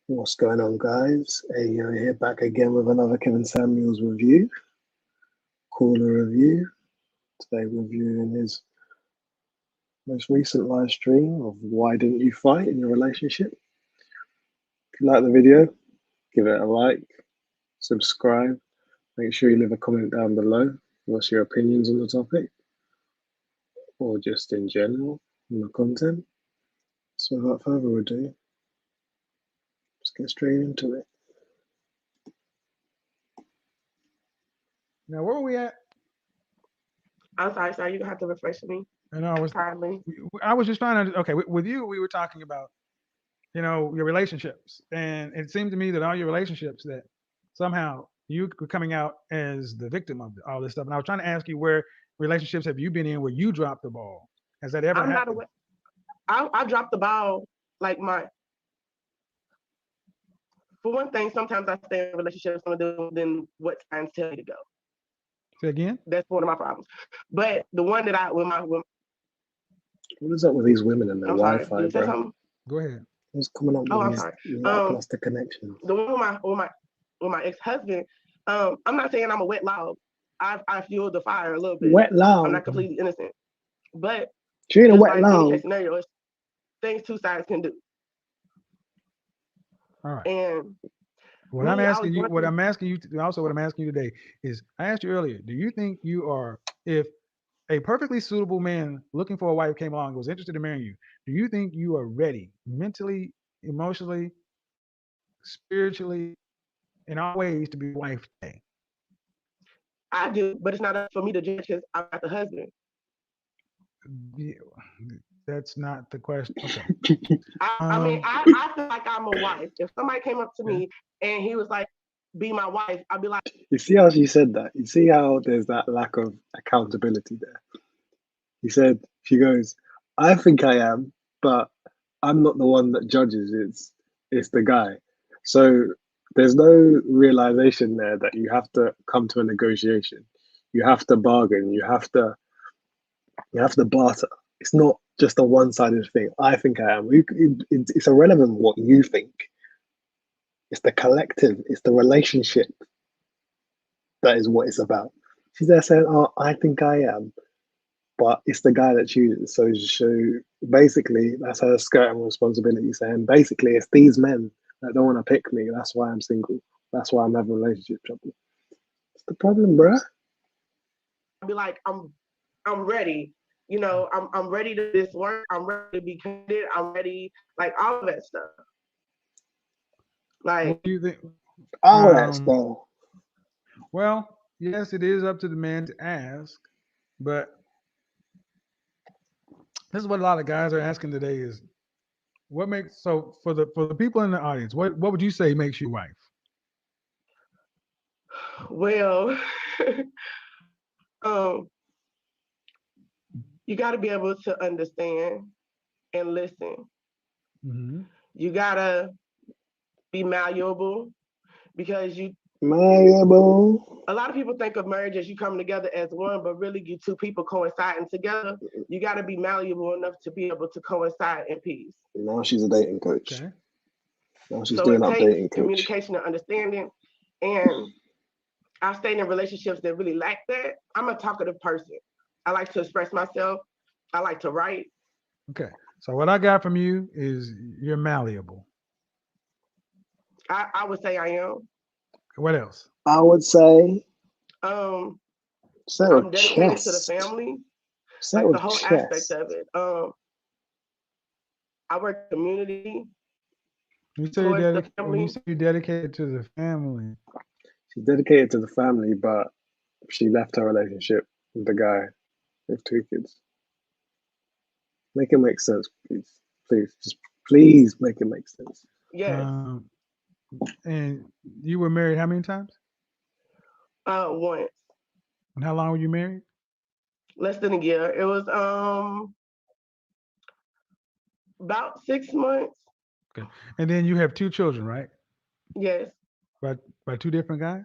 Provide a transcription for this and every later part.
What's going on, guys? Ayo here, back again with another Kevin Samuels review, corner review. Today, reviewing his most recent live stream of Why Didn't You Fight in Your Relationship. If you like the video, give it a like, subscribe, make sure you leave a comment down below. What's your opinions on the topic, or just in general on the content? So, without further ado, let's get straight into it. Now, where were we at? I'm sorry, you have to refresh me I know kindly. I was just trying to. Okay, with you, we were talking about your relationships, and it seemed to me that all your relationships that somehow you were coming out as the victim of all this stuff. And I was trying to ask you where relationships have you been in where you dropped the ball? Has that ever I'm not happened? aware. I dropped the ball like for one thing, sometimes I stay in relationships than what signs tell me to go. Say again? That's one of my problems. But the one that What is up with these women and their I'm sorry, Wi-Fi, you said bro? something? Go ahead. What's coming up Oh, with I'm these sorry. lackluster connections? The one with my ex-husband, I'm not saying I'm a wet log. I fueled the fire a little bit. Wet I'm loud. not completely innocent. But She ain't a just wet like any loud. case scenario, it's things two sides can do. All right. And What I'm asking you today is, I asked you earlier, do you think you are, if a perfectly suitable man looking for a wife came along and was interested in marrying you, do you think you are ready mentally, emotionally, spiritually, in all ways to be a wife today? I do, but it's not up for me to judge because I'm not the husband. Yeah, that's not the question. Okay. I mean, I feel like I'm a wife. If somebody came up to me and he was like, be my wife, I'd be like, You see how she said that? You see how there's that lack of accountability there? She goes, I think I am, but I'm not the one that judges. It's the guy. So there's no realization there that you have to come to a negotiation. You have to bargain. You have to barter. It's not just a one-sided thing. I think I am. It's irrelevant what you think. It's the collective. It's the relationship that is what it's about. She's there saying, "Oh, I think I am," but it's the guy that chooses. So basically, that's her skirting responsibility. Saying basically, it's these men that don't want to pick me. That's why I'm single. That's why I'm having relationship trouble. It's the problem, bruh. I'd be like, I'm ready. I'm ready to do this work. I'm ready to be committed. I'm ready, like all of that stuff. Like, What do you think? All that stuff. Well, yes, it is up to the man to ask, but this is what a lot of guys are asking today is what makes, so for the people in the audience, what would you say makes you wife? well, um, you got to be able to understand and listen. Mm-hmm. You gotta be malleable because Malleable. a lot of people think of marriage as you coming together as one, but really you two people coinciding together. You got to be malleable enough to be able to coincide in peace. Now she's a dating coach. Okay. Now she's So doing it up takes dating coach. communication and understanding. And I've stayed in relationships that really lack that. I'm a talkative person. I like to express myself. I like to write. Okay. So what I got from you is you're malleable. I would say I am. What else? I would say Um, set I'm with dedicated to the chest. family, Set like the with whole aspect chest. of it. I work community You say towards the when you family. say you're dedicated to the family. She's dedicated to the family, but she left her relationship with the guy with 2 kids. Make it make sense, please. Please make it make sense. Yes. And you were married how many times? Once. And how long were you married? Less than a year. It was about 6 months. Okay. And then you have two children, right? Yes. By two different guys?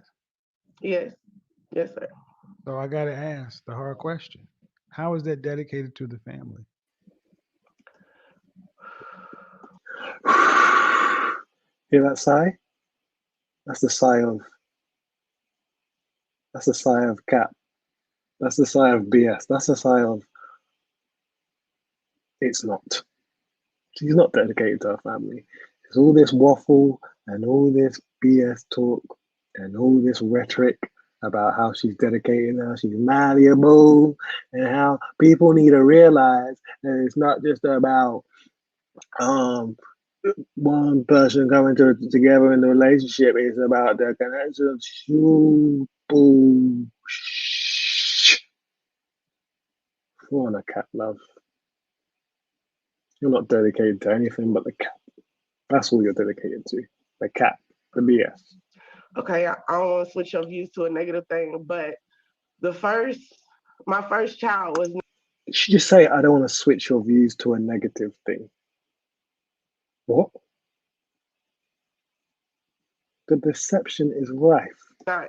Yes. Yes, sir. So I gotta ask the hard question. How is that dedicated to the family? Hear that sigh? That's the sigh of cap. That's the sigh of BS. That's the sigh of it's not. She's not dedicated to her family. There's all this waffle and all this BS talk and all this rhetoric about how she's dedicated now, she's malleable, and how people need to realize that it's not just about one person coming together in the relationship. It's about the connection. Go on, a cat, love. You're not dedicated to anything but the cat. That's all you're dedicated to. The cat, the BS. Okay, I don't want to switch your views to a negative thing, but my first child was. You should just say, I don't want to switch your views to a negative thing. What? The deception is rife. Not,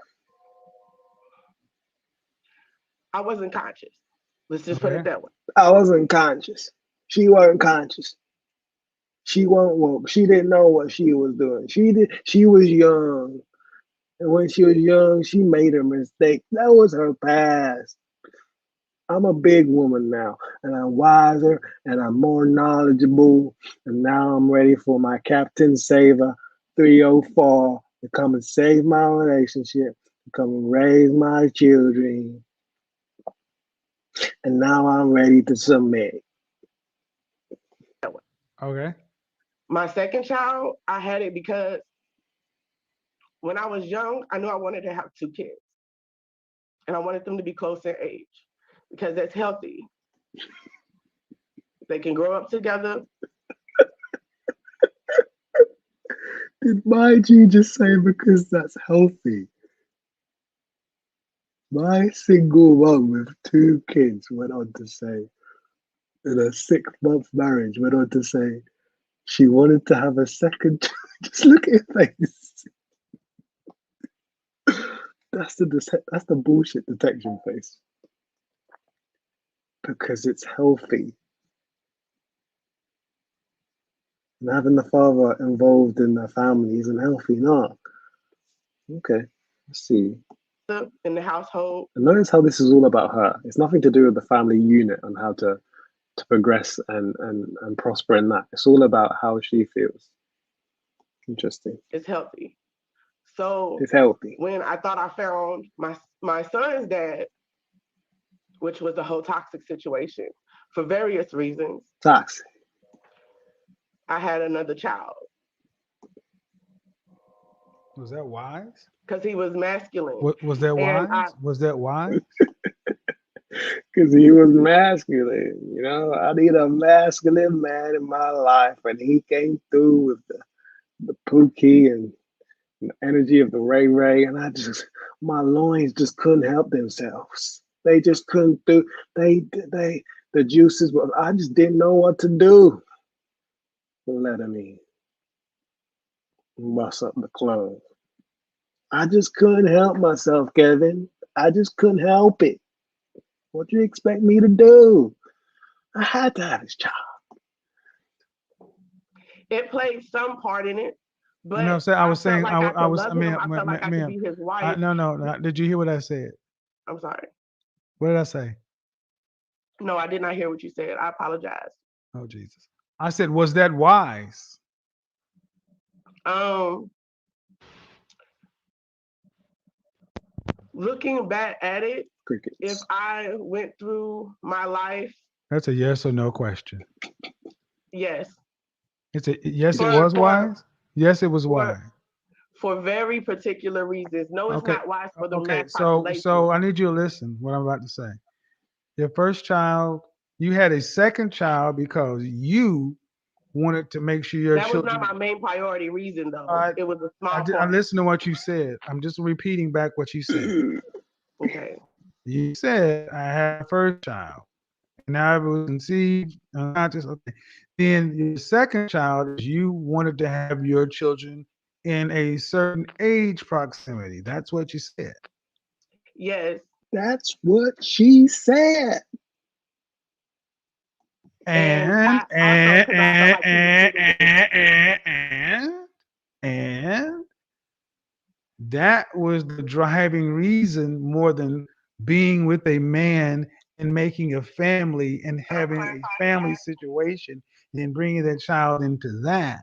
I wasn't conscious. Let's just put it that way. I wasn't conscious. She wasn't conscious. She wasn't woke. She didn't know what she was doing. She was young. And when she was young, she made a mistake. That was her past. I'm a big woman now, and I'm wiser, and I'm more knowledgeable, and now I'm ready for my Captain Saver 304 to come and save my relationship, to come and raise my children. And now I'm ready to submit. Okay. My second child, I had it because when I was young, I knew I wanted to have 2 kids. And I wanted them to be close in age because that's healthy. They can grow up together. Did my G just say because that's healthy? My single mom with 2 kids went on to say, in a 6-month marriage, went on to say she wanted to have a second child. Just look at her face. That's the bullshit detection face. Because it's healthy. And having the father involved in the family isn't healthy, no. Okay, let's see. In the household. And notice how this is all about her. It's nothing to do with the family unit and how to progress and prosper in that. It's all about how she feels. Interesting. It's healthy. So it's healthy. When I thought I found my son's dad, which was a whole toxic situation for various reasons. Toxic. I had another child. Was that wise? Because he was masculine. Was that wise? Was that wise? Because he was masculine. You know, I need a masculine man in my life, and he came through with the Pookie and the energy of the Ray Ray, and my loins just couldn't help themselves. They just couldn't do. The juices were. I just didn't know what to do. Letting me bust up the clothes. I just couldn't help myself, Kevin. I just couldn't help it. What do you expect me to do? I had to have his child. It played some part in it, but no, I was saying, I felt like I could be his wife. No. Did you hear what I said? I'm sorry. What did I say? No, I did not hear what you said. I apologize. Oh, Jesus. I said, was that wise? Looking back at it, Crickets. If I went through my life. That's a yes or no question. Yes. It was wise? Yes, it was wise. For very particular reasons. No, it's not wise for the mass population. So I need you to listen what I'm about to say. Your first child, you had a second child because you wanted to make sure your children. That was not my main priority reason, though. It was a small part. I listened to what you said. I'm just repeating back what you said. Okay. You said I had a first child. And now it was conceived. Then your second child is you wanted to have your children in a certain age proximity. That's what you said. Yes. That's what she said. And And that was the driving reason more than being with a man and making a family and having a family situation and bringing that child into that.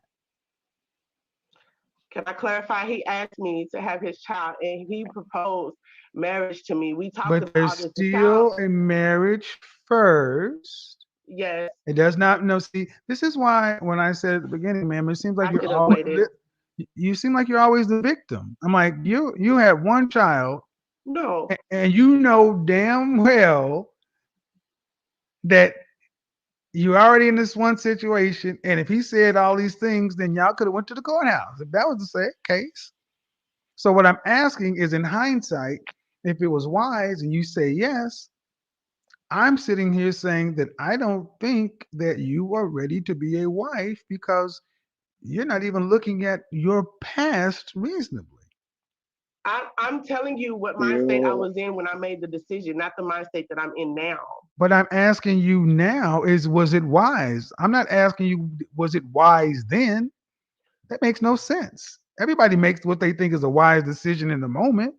Can I clarify? He asked me to have his child and he proposed marriage to me. We talked But about there's this. still a marriage first. Yes. It does not. No, see, this is why when I said at the beginning, ma'am, it seems like I you're should have always waited. you seem like you're always the victim. I'm like, you have one child, No. and you know damn well that you're already in this one situation. And if he said all these things, then y'all could have went to the courthouse if that was the same case. So what I'm asking is, in hindsight, if it was wise, and you say yes, I'm sitting here saying that I don't think that you are ready to be a wife because you're not even looking at your past reasonably. I'm telling you what mind state I was in when I made the decision, not the mind state that I'm in now. But I'm asking you now is, was it wise? I'm not asking you, was it wise then? That makes no sense. Everybody makes what they think is a wise decision in the moment.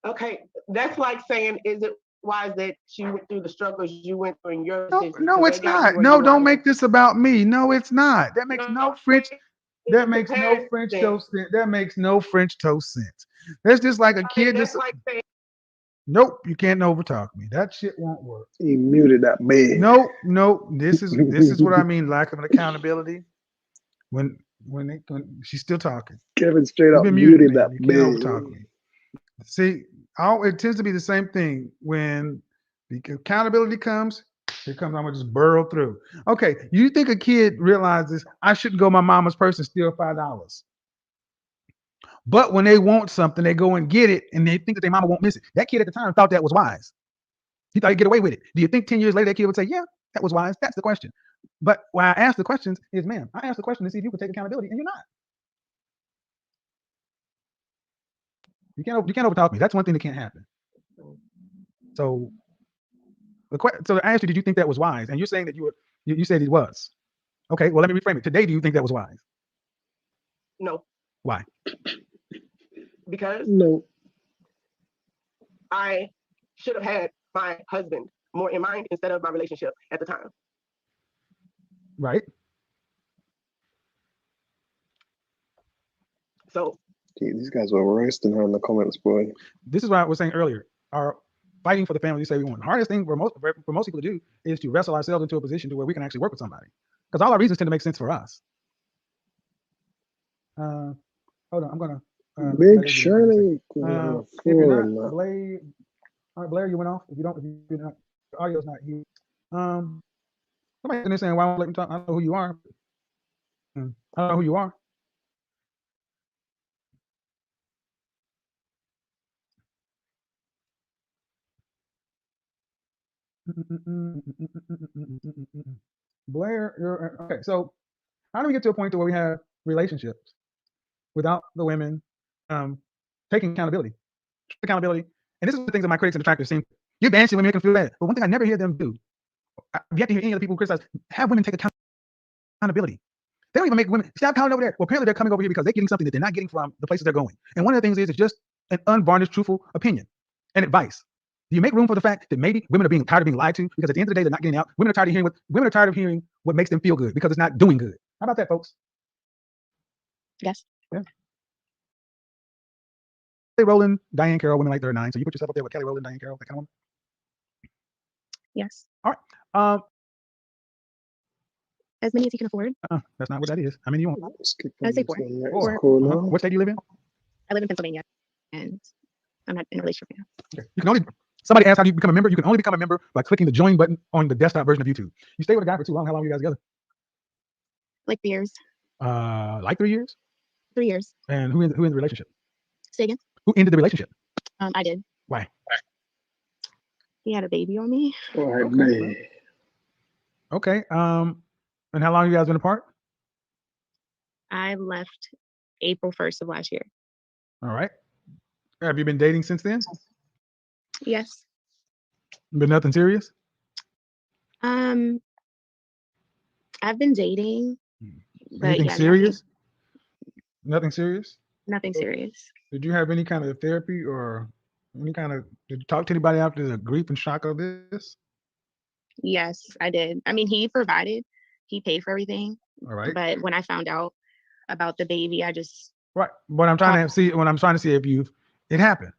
Okay, that's like saying, is it wise that you went through the struggles you went through in your decision? No, it's not. No, don't make this about me. No, it's not. That makes no French. That makes no French toast sense. That makes no French toast sense. That's just like a kid. That's like saying, nope, you can't overtalk me. That shit won't work. He muted that man. Nope. This is what I mean. Lack of an accountability. When she's still talking. Kevin straight up muted that man. You man. can't overtalk me. See, it tends to be the same thing when the accountability comes. Here comes, I'm gonna just burrow through. Okay, you think a kid realizes I shouldn't go my mama's purse and steal $5? But when they want something, they go and get it, and they think that their mama won't miss it. That kid at the time thought that was wise. He thought he'd get away with it. Do you think 10 years later that kid would say, "Yeah, that was wise"? That's the question. But why I ask the questions is, ma'am, I asked the question to see if you could take accountability, and you're not. You can't overtalk me. That's one thing that can't happen. So I asked you, did you think that was wise? And you're saying that you said it was. Okay, well, let me reframe it. Today, do you think that was wise? No. Why? Because no, I should have had my husband more in mind instead of my relationship at the time. Right. So these guys were roasting her in the comments, boy. This is what I was saying earlier. Our fighting for the family you say we want. The hardest thing for most people to do is to wrestle ourselves into a position to where we can actually work with somebody. Because all our reasons tend to make sense for us. Hold on, I'm gonna Big Shirley. if you're not Blair, you went off. If you're not, your audio's not here. Somebody's in there saying, "Why won't let me talk?" I don't know who you are. I don't know who you are. Blair, you're okay. So how do we get to a point to where we have relationships without the women taking accountability? Accountability. And this is the things that my critics and detractors seem. You're banishing women, making them feel bad. But one thing I never hear them do, I've yet to hear any of the people who criticize, have women take accountability. They don't even make women stop coming over there. Well, apparently they're coming over here because they're getting something that they're not getting from the places they're going. And one of the things is it's just an unvarnished, truthful opinion and advice. Do you make room for the fact that maybe women are being tired of being lied to? Because at the end of the day, they're not getting out. Women are tired of hearing what makes them feel good because it's not doing good. How about that, folks? Yes. Yeah. Kelly Rowland, Diane Carroll, women like they're 9. So you put yourself up there with Kelly Rowland, Diane Carroll, that kind of woman? Yes. All right. As many as you can afford. That's not what that is. How many do you want? I'd say 4. What state do you live in? I live in Pennsylvania, and I'm not in a relationship now. Okay. You can only. Somebody asked how do you become a member. You can only become a member by clicking the join button on the desktop version of YouTube. You stay with a guy for too long. How long are you guys together? Like 3 years. Like 3 years? 3 years. And who ended the relationship? Say again? Who ended the relationship? I did. Why? He had a baby on me. Okay. And how long have you guys been apart? I left April 1st of last year. All right. Have you been dating since then? Yes. But nothing serious? I've been dating. But anything yeah, serious? Nothing serious? Nothing serious. Did you have any kind of therapy or did you talk to anybody after the grief and shock of this? Yes, I did. I mean, he provided, he paid for everything. All right. But when I found out about the baby, I just Right. What I'm trying to see, if it happened.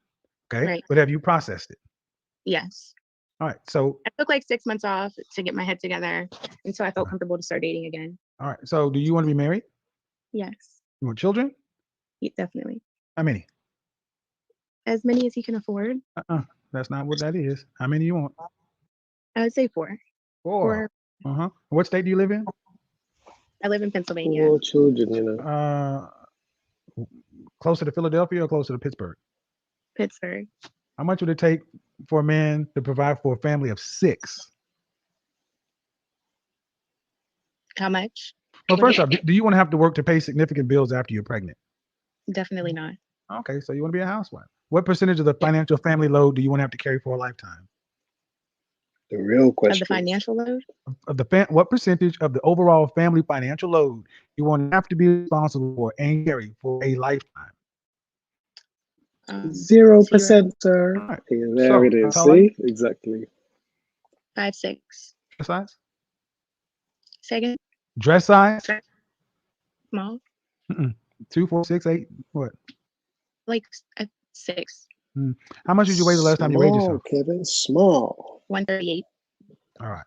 Okay. Right. But have you processed it? Yes. All right. So I took like 6 months off to get my head together until I felt comfortable to start dating again. all right. So do you want to be married? Yes, You want children? definitely. How many? As many as he can afford. That's not what that is. How many you want? I would say 4. 4. What state do you live in? I live in Pennsylvania. 4 children, you know. Closer to Philadelphia or closer to Pittsburgh? Pittsburgh. How much would it take for a man to provide for a family of 6? How much? Well, first off, do you want to have to work to pay significant bills after you're pregnant? Definitely not. Okay, so you want to be a housewife. What percentage of the financial family load do you want to have to carry for a lifetime? The real Of question. the financial load? What percentage of the overall family financial load you want to have to be responsible for and carry for a lifetime? 0%, sir. All right. Yeah, there So, it is. how tall are you? See? Exactly. 5'6". Dress size? Second, Dress size? small, 2, 4, 6, 8. What? like 6, How much did you weigh the last time you weighed Small, yourself? Kevin, small. 138. All right.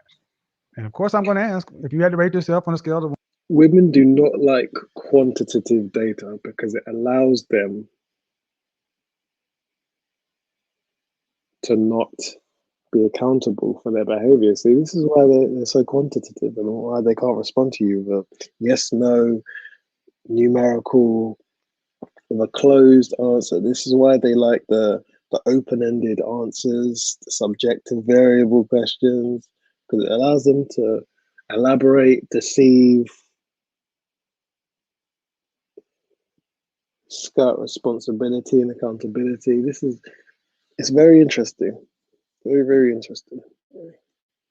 And of course, I'm going to ask if you had to rate yourself on a scale of Women do not like quantitative data because it allows them to not be accountable for their behavior. See, this is why they're so quantitative and why they can't respond to you with yes, no, numerical, with a closed answer. This is why they like the open-ended answers, the subjective variable questions, because it allows them to elaborate, deceive, skirt responsibility and accountability. It's very interesting. Very, very interesting.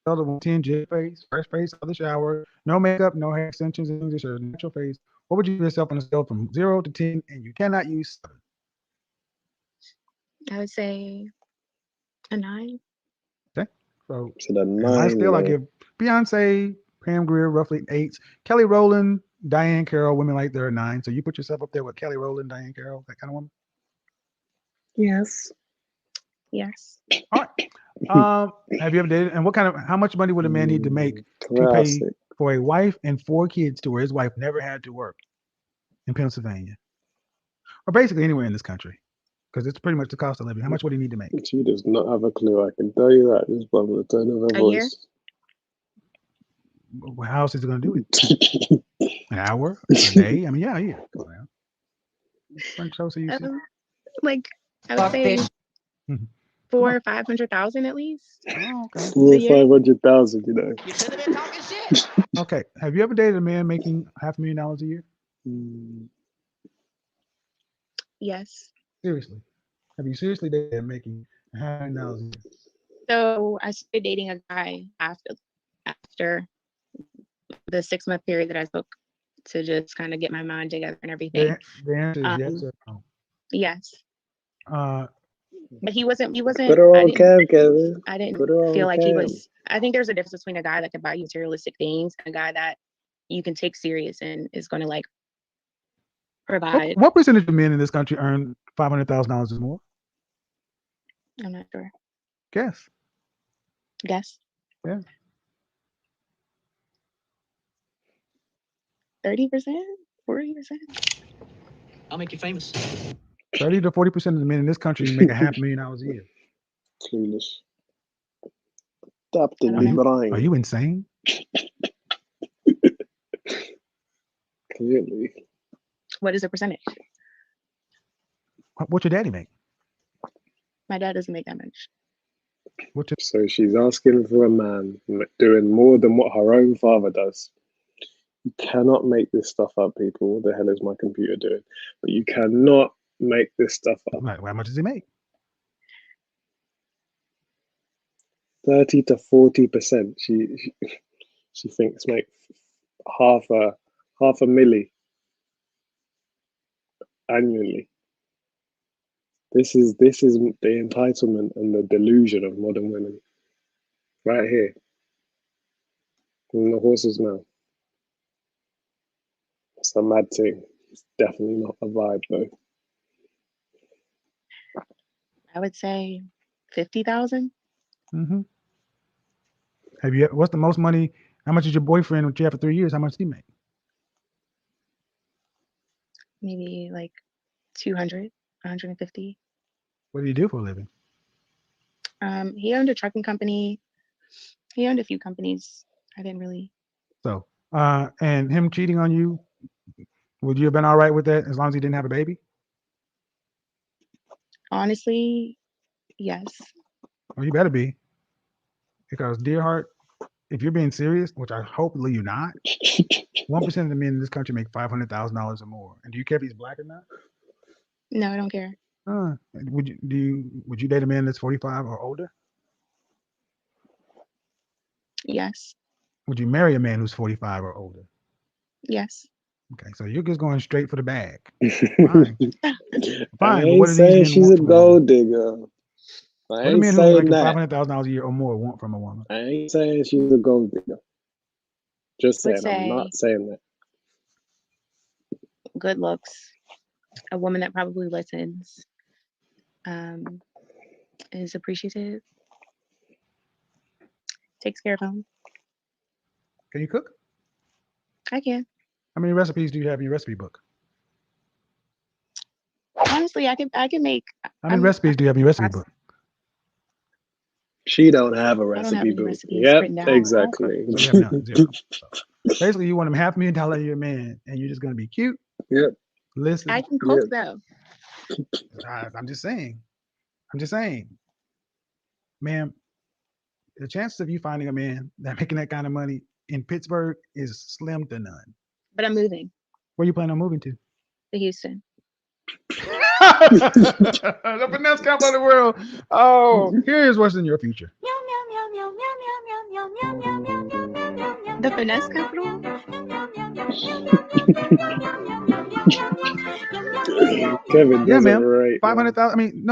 scale of 10, jet face, fresh face, other shower, no makeup, no hair extensions, just a natural face, what would you give yourself on a scale from 0 to 10? And you cannot use 7. I would say a 9. Okay. So the in my 9, scale, I give Beyonce, Pam Grier, roughly 8. Kelly Rowland, Diane Carroll, women like they're a 9. So you put yourself up there with Kelly Rowland, Diane Carroll, that kind of woman? Yes. Yes. All right. Have you ever dated? And how much money would a man need to make to pay for a wife and 4 kids to where his wife never had to work in Pennsylvania? Or basically anywhere in this country? Because it's pretty much the cost of living. How much would he need to make? She does not have a clue. I can tell you that just by the tone of her A year? voice. How else is he going to do it? An hour? A day? I mean, yeah, a year. Come on now. Like, I would say 400,000 or 500,000 at least. Oh, okay. 400,000 or 500,000, you know. You should have been talking shit. Okay. Have you ever dated a man making $500,000 a year? Yes. Seriously. Have you seriously dated a man making $500,000 a year? So I started dating a guy after the 6-month period that I took to just kind of get my mind together and everything. The answer is yes or no. Yes. But he wasn't. Put her on cam, Kevin. I didn't Put her on feel like he cam. was. I think there's a difference between a guy that can buy you materialistic things and a guy that you can take serious and is going to like provide. What percentage of men in this country earn $500,000 or more? I'm not sure. Guess. Yeah. 30%, 40%. I'll make you famous. 30 to 40% of the men in this country make $500,000 a year. Clueless. Tapped in the brain. Are you insane? Clearly. What is the percentage? What's your daddy make? My dad doesn't make that much. So she's asking for a man doing more than what her own father does. You cannot make this stuff up, people. What the hell is my computer doing? But you cannot make this stuff up. How much does he make? 30 to 40%. She thinks make half a milli. annually. This is the entitlement and the delusion of modern women, right here in the horse's mouth. It's a mad thing. It's definitely not a vibe though. I would say 50,000. Mm-hmm. Have you? What's the most money? How much is your boyfriend with you for 3 years? How much did he make? Maybe like 200, 150. What did he do for a living? He owned a trucking company. He owned a few companies. I didn't really. So, and him cheating on you, would you have been all right with that as long as he didn't have a baby? Honestly, yes. Well, you better be, because dear heart, if you're being serious, which I hopefully you're not, 1% of the men in this country make $500,000 or more. And do you care if he's black or not? No, I don't care. Would you date a man that's 45 or older? Yes. Would you marry a man who's 45 or older? Yes. Okay, so you're just going straight for the bag. Fine. I Fine, but ain't what do these saying men she's want a from a woman? gold digger. I What do ain't men who are saying making that. $500,000 a year or more want from a woman? I ain't saying she's a gold digger. Just Would saying, I'm not say saying that. good looks, a woman that probably listens, is appreciative, takes care of home. Can you cook? I can. How many recipes do you have in your recipe book? Honestly, I can make. How many recipes do you have in your recipe book? She don't have a I don't have recipe any book. recipes Yep, written down. exactly. So you have none, zero. So basically, you want him $500,000 a year man, and you're just going to be cute. Yep. Listen, I can cook though. I'm just saying. Ma'am, the chances of you finding a man that making that kind of money in Pittsburgh is slim to none. But I'm moving Where you plan on moving to? to Houston. The finesse capital of the world. Oh, here's what's in your future. The finesse capital. Kevin Yeah, does it ma'am. right. 500,000.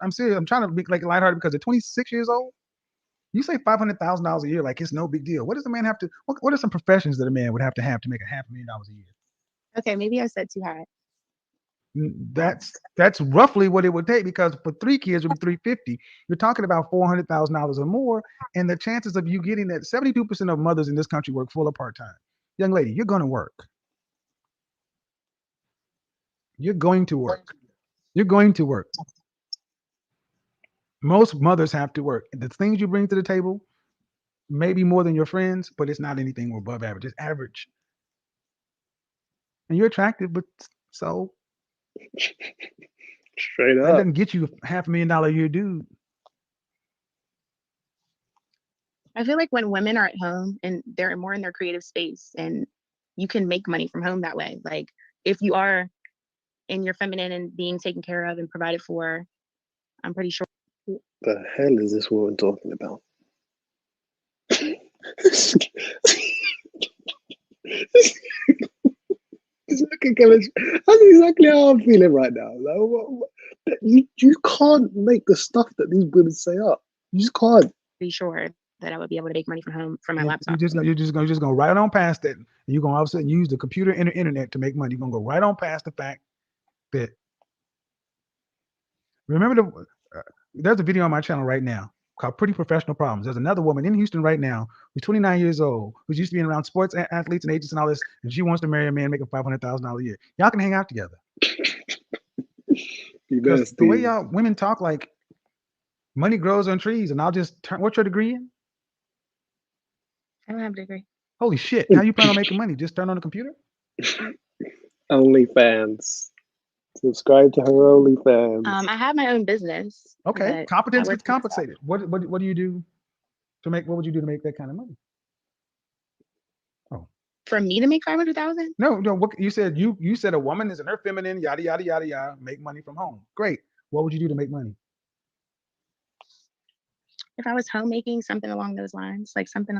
I'm serious. I'm trying to be like lighthearted because at 26 years old, you say $500,000 a year like it's no big deal. What does a man have to? What are some professions that a man would have to make $500,000 a year? Okay, maybe I said too high. That's roughly what it would take, because for 3 kids it would be 350. You're talking about $400,000 or more, and the chances of you getting that, 72% of mothers in this country work full or part time. Young lady, you're going to work. You're going to work. You're going to work. Most mothers have to work. The things you bring to the table, maybe more than your friends, but it's not anything above average. It's average. And you're attractive, but so Straight that up. doesn't get you $500,000 a year, dude. I feel like when women are at home and they're more in their creative space, and you can make money from home that way. Like if you are in your feminine and being taken care of and provided for, I'm pretty sure. The hell is this woman talking about? Look at Kevin. That's exactly how I'm feeling right now. Like, you can't make the stuff that these women say up. You just can't. Pretty sure that I would be able to make money from home from my You're laptop. just gonna right on past that. And you're gonna all of a sudden use the computer and the internet to make money. You're gonna go right on past the fact that, remember there's a video on my channel right now called Pretty Professional Problems. There's another woman in Houston right now who's 29 years old, who's used to being around sports athletes and agents and all this, and she wants to marry a man making $500,000 a year. Y'all can hang out together. Because the way y'all women talk, like money grows on trees, and I'll just turn. What's your degree in? I don't have a degree. Holy shit! How you plan on making money? Just turn on the computer? OnlyFans. Subscribe to her OnlyFans. I have my own business. Okay, but competence I gets compensated. What do you do to make? What would you do to make that kind of money? Oh, for me to make 500,000? no. What you said? You said a woman is in her feminine, yada yada yada yada, make money from home. Great. What would you do to make money? If I was homemaking, something along those lines, like something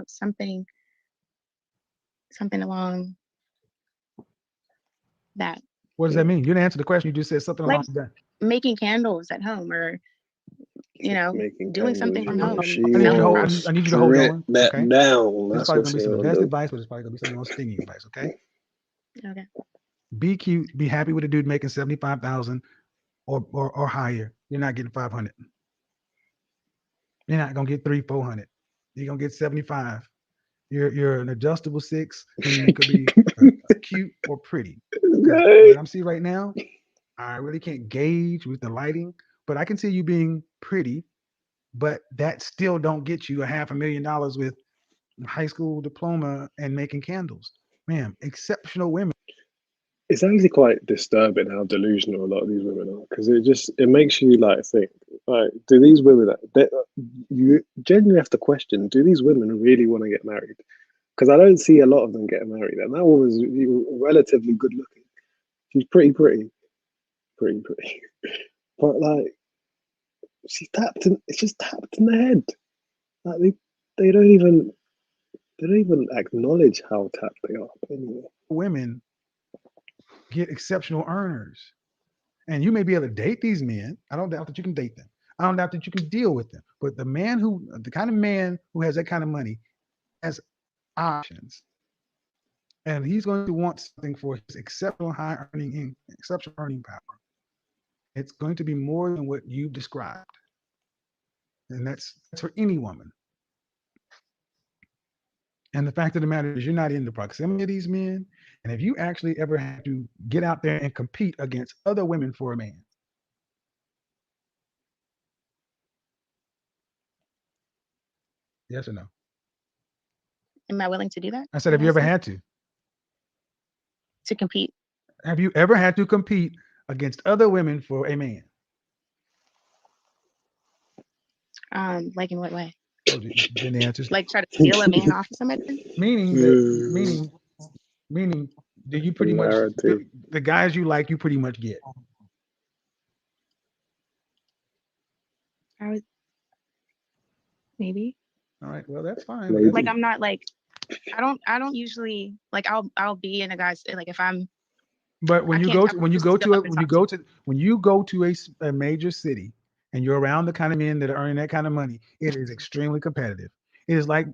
along that. What does that mean? You didn't answer the question. You just said something Like along that. making candles at home, or Making doing something from home and She I need you to hold. selling I wants need you to to hold rip on. that Okay. down. This is That's probably what gonna be she some gonna advanced do. advice, but it's probably gonna be some more stinging advice. Okay. Okay. Be cute. Be happy with a dude making 75,000 or higher. You're not getting 500. You're not gonna get 300-400. You're gonna get 75. You're an adjustable 6, meaning you could be cute or pretty. Because what I'm seeing right now, I really can't gauge with the lighting, but I can see you being pretty, but that still don't get you $500,000 with high school diploma and making candles. Ma'am, exceptional women. It's actually quite disturbing how delusional a lot of these women are, because it makes you like think, like, do these women you genuinely have to question, do these women really want to get married? Because I don't see a lot of them getting married, and that woman's relatively good looking. She's pretty, but like she's tapped in. It's just tapped in the head. Like they don't even acknowledge how tapped they are. But anyway, Women get exceptional earners. And you may be able to date these men. I don't doubt that you can date them. I don't doubt that you can deal with them. But the kind of man who has that kind of money has options. And he's going to want something for his exceptional earning power. It's going to be more than what you've described. And that's for any woman. And the fact of the matter is, you're not in the proximity of these men. And if you actually ever have to get out there and compete against other women for a man, yes or no? Am I willing to do that? I said, have you ever had to compete? Have you ever had to compete against other women for a man? Like in what way? Oh, then the answer is Like try to steal a man off of somebody? meaning do you pretty much the guys you like, you pretty much get? I would maybe. All right, well that's fine. Maybe. Like I'm not like I don't usually like I'll be in a guy's like if I'm. But when you go to a major city and you're around the kind of men that are earning that kind of money, it is extremely competitive. It is like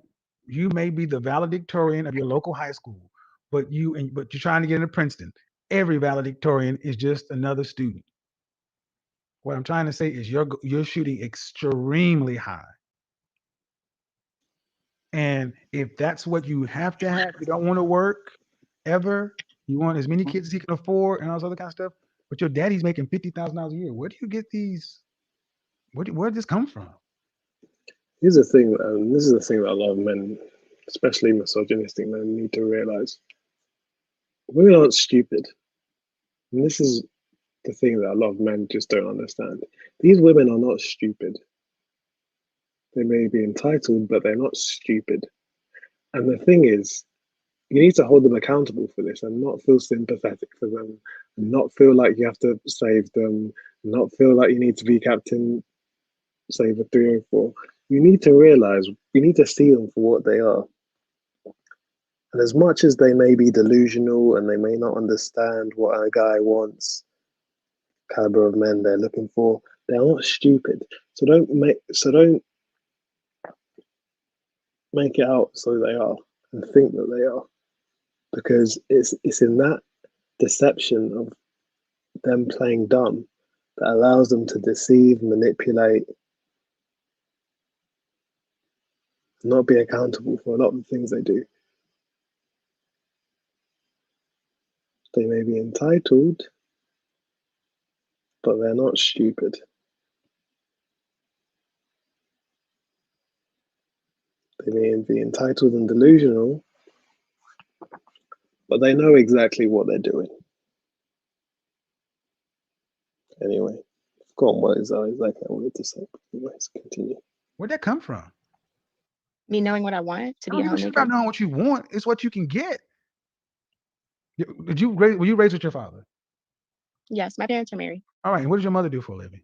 you may be the valedictorian of your local high school, but you're trying to get into Princeton. Every valedictorian is just another student. What I'm trying to say is you're shooting extremely high. And if that's what you have to have, you don't want to work ever. You want as many kids as he can afford and all this other kind of stuff. But your daddy's making $50,000 a year. Where do you get these? Where did this come from? Here's the thing, and this is the thing that a lot of men, especially misogynistic men, need to realize. Women aren't stupid. And this is the thing that a lot of men just don't understand. These women are not stupid. They may be entitled, but they're not stupid. And the thing is, you need to hold them accountable for this and not feel sympathetic for them, and not feel like you have to save them, not feel like you need to be Captain Saver 304. You need to realize, you need to see them for what they are. And as much as they may be delusional and they may not understand what a guy wants, caliber of men they're looking for, they're not stupid. So don't make it out so they are and think that they are, because it's in that deception of them playing dumb that allows them to deceive, manipulate, not be accountable for a lot of the things they do. They may be entitled, but they're not stupid. They may be entitled and delusional, but they know exactly what they're doing. Anyway, I've forgotten what exactly I wanted to say. Let's continue. Where'd that come from? Me knowing what I want to be a It's homemaker. about knowing what you want. It's what you can get. Were you raised with your father? Yes, my parents are married. All right. And what does your mother do for a living?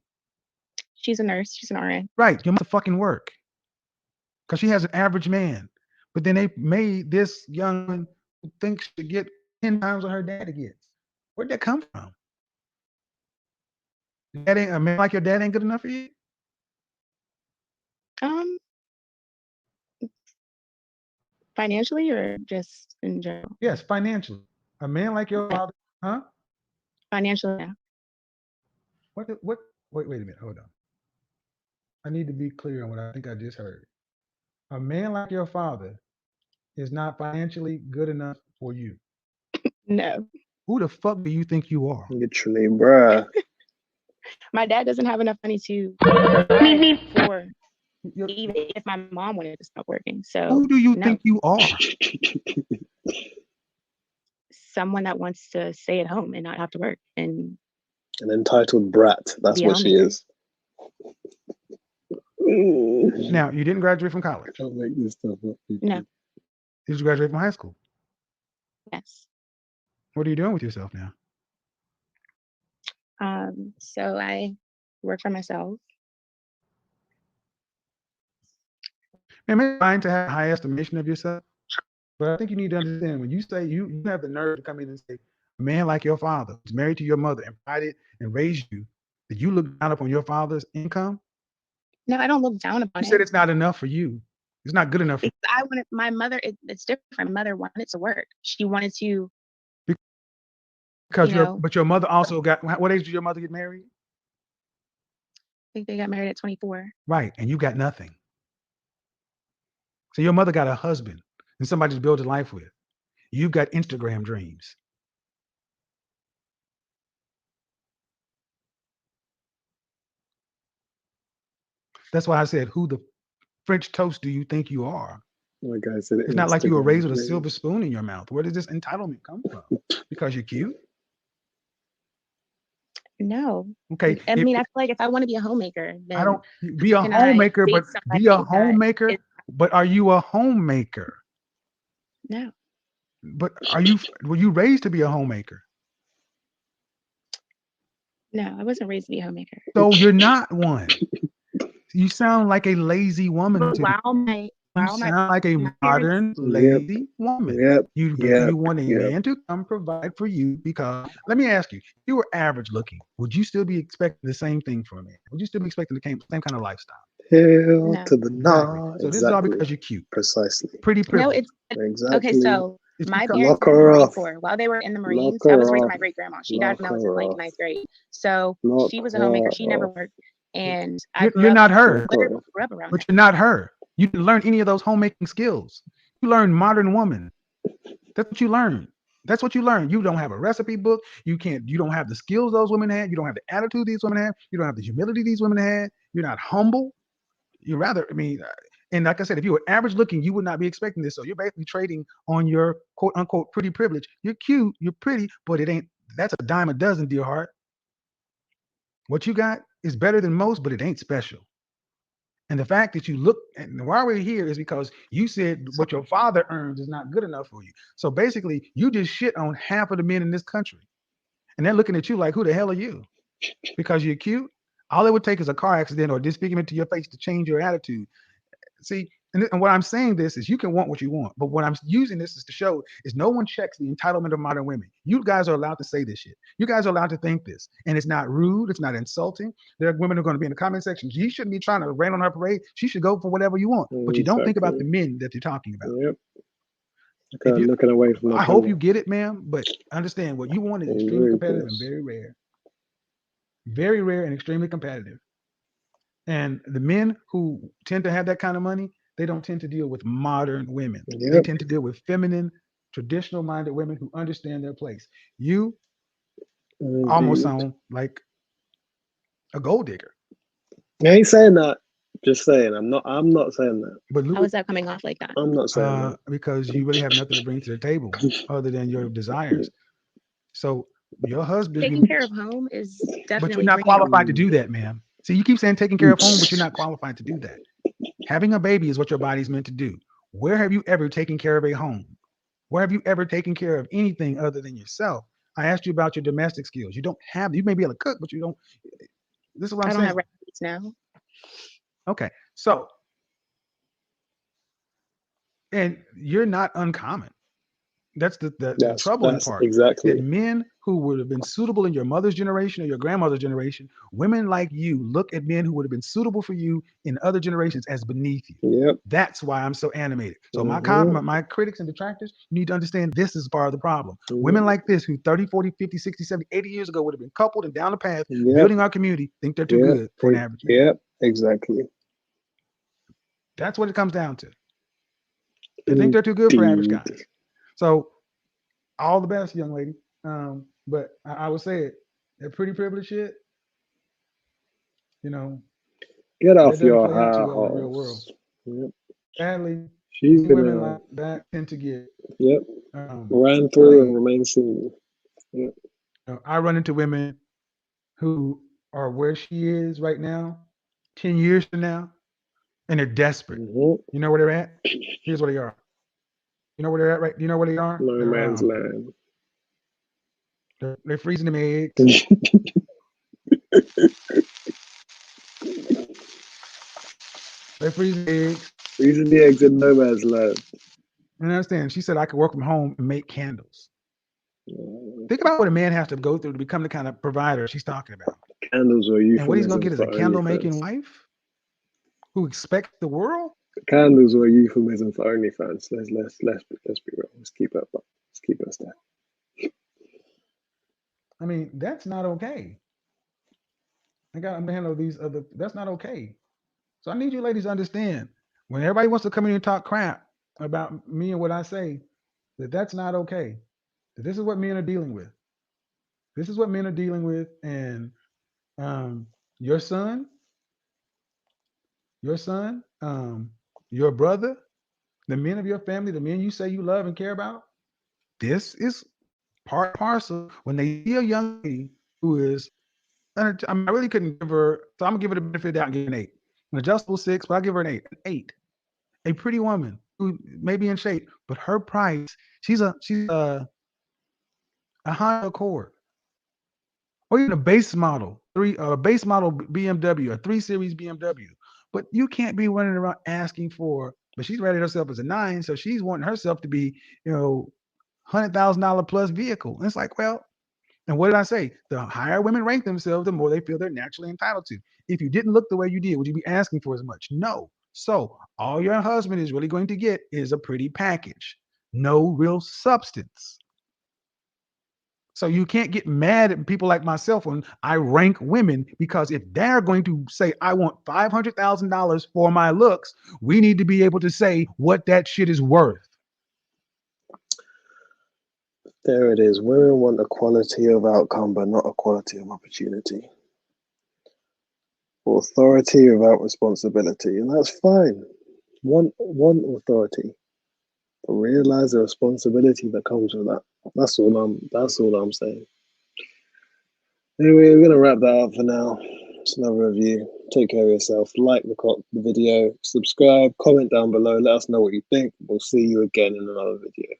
She's a nurse. She's an RN. Right. Your mother fucking work. Because she has an average man. But then they made this young woman who thinks she get 10 times what her daddy gets. Where'd that come from? That ain't, a man like your dad ain't good enough for you? Financially or just in general? Yes, financially. A man like your father, huh? Financially, yeah. What? Wait a minute. Hold on. I need to be clear on what I think I just heard. A man like your father is not financially good enough for you. No. Who the fuck do you think you are? Literally, bruh. My dad doesn't have enough money to provide for even if my mom wanted to stop working. So Who do you no. think you are? Someone that wants to stay at home and not have to work and An entitled brat. That's be a what she homemaker. is. Mm. Now, you didn't graduate from college. Can't make this stuff up. No. Did you graduate from high school? Yes. What are you doing with yourself now? So I work for myself. Man, it's fine to have a high estimation of yourself, but I think you need to understand when you say you have the nerve to come in and say, a man like your father who's married to your mother and provided and raised you, that you look down upon your father's income. No, I don't look down upon You it. said it's not enough for you. It's not good enough for you. I wanted my mother. It's different. My mother wanted to work. She wanted to. Because but your mother also got. What age did your mother get married? I think they got married at 24. Right, and you got nothing. So your mother got a husband and somebody to build a life with. You've got Instagram dreams. That's why I said, who the French toast do you think you are? My guy said it's not like you were raised with a silver spoon in your mouth. Where does this entitlement come from? Because you're cute? No. Okay. I mean, I feel like if I want to be a homemaker, then I don't be a homemaker, but be a homemaker. But are you a homemaker? No. But were you raised to be a homemaker? No, I wasn't raised to be a homemaker. So you're not one. You sound like a lazy woman. You sound like a modern lazy woman. Yep. You want a man to come provide for you because, let me ask you, if you were average looking, would you still be expecting the same thing from a man? Would you still be expecting the same kind of lifestyle? Hell to the no. So this is all because you're cute. Precisely. Pretty privileged. No, exactly. Okay, so my parents Lock her off. while they were in the Marines, I was raised by my great grandma. She died when I was in like 9th grade. So she was a homemaker. She never worked. And you're not her. Grew up around but you're not her. You didn't learn any of those homemaking skills. You learned modern woman. That's what you learned. That's what you learned. You don't have a recipe book. You don't have the skills those women had. You don't have the attitude these women had. You don't have the humility these women had. You're not humble. And like I said, if you were average looking, you would not be expecting this. So you're basically trading on your quote unquote pretty privilege. You're cute, you're pretty, but that's a dime a dozen, dear heart. What you got is better than most, but it ain't special. And the fact that you look, and why we're here is because you said what your father earns is not good enough for you. So basically, you just shit on half of the men in this country. And they're looking at you like, who the hell are you? Because you're cute? All it would take is a car accident or disfigurement to your face to change your attitude. See, and what I'm saying this is you can want what you want, but what I'm using this is to show is no one checks the entitlement of modern women. You guys are allowed to say this shit. You guys are allowed to think this, and it's not rude. It's not insulting. There are women who are going to be in the comment section. You shouldn't be trying to rain on her parade. She should go for whatever you want, but you don't think about the men that you're talking about. Yep. Okay, looking away from. I hope you get it, ma'am. But understand what you want is extremely competitive and very rare. Very rare and extremely competitive. And the men who tend to have that kind of money, they don't tend to deal with modern women. Yep. They tend to deal with feminine, traditional-minded women who understand their place. You almost sound like a gold digger. I ain't saying that. Just saying. I'm not saying that. But how is that coming off like that? I'm not saying that. Because you really have nothing to bring to the table other than your desires. So your husband taking care of home is definitely. But you're not qualified to do that, ma'am. See, you keep saying taking care of home, but you're not qualified to do that. Having a baby is what your body's meant to do. Where have you ever taken care of a home? Where have you ever taken care of anything other than yourself? I asked you about your domestic skills. You don't have, you may be able to cook, but you don't. This is what I'm saying. I don't have recipes now. Okay. So, and you're not uncommon. That's the troubling part. Exactly. That men who would have been suitable in your mother's generation or your grandmother's generation, women like you look at men who would have been suitable for you in other generations as beneath you. Yep. That's why I'm so animated. So Mhm. my critics and detractors, you need to understand this is part of the problem. Yep. Women like this who 30, 40, 50, 60, 70, 80 years ago would have been coupled and down the path, Yep. building our community, think they're too Yep. good for an average man. Yep. Exactly. That's what it comes down to. They think they're too good for average Indeed. guys. So all the best, young lady. But I would say it, that pretty privileged shit, you know, Get that off doesn't your play out too high well in the real world. horse. Yep. Sadly, She's women gonna. like that tend to get Yep. Ran through and played. remain single. Yep. I run into women who are where she is right now, 10 years from now, and they're desperate. Mhm. You know where they're at? Here's where they are. You know where they're at, right? You know where they are? No man's land. They're freezing them eggs. They're freezing eggs. Freezing the eggs in no man's land. And understand, she said I could work from home and make candles. Yeah. Think about what a man has to go through to become the kind of provider she's talking about. Candles are And what he's going to get euphemism is for a candle making OnlyFans. wife who expects the world. Candles are a euphemism for OnlyFans. Let's be real. Let's keep it there. I mean, that's not okay. I'm gonna handle these other. That's not okay. So I need you ladies to understand when everybody wants to come in and talk crap about me and what I say, that's not okay. That this is what men are dealing with. This is what men are dealing with, and your son, your brother, the men of your family, the men you say you love and care about. This is part and parcel when they see a young lady who is. I really couldn't give her, so I'm gonna give her the benefit of the doubt and give her an 8. An adjustable 6, but I'll give her an 8. An 8. A pretty woman who may be in shape, but her price, she's a Honda Accord, or even a base model base model BMW, a 3 Series BMW. But you can't be running around asking for. But she's rated herself as a 9, so she's wanting herself to be, $100,000 plus vehicle. And it's like, well, and what did I say? The higher women rank themselves, the more they feel they're naturally entitled to. If you didn't look the way you did, would you be asking for as much? No. So all your husband is really going to get is a pretty package, no real substance. So you can't get mad at people like myself when I rank women, because if they're going to say, I want $500,000 for my looks, we need to be able to say what that shit is worth. There it is. Women want equality of outcome, but not equality of opportunity. Authority without responsibility, and that's fine. Want authority, but realize the responsibility that comes with that. That's all I'm saying. Anyway, we're gonna wrap that up for now. It's another review. Take care of yourself. Like the video, subscribe, comment down below. Let us know what you think. We'll see you again in another video.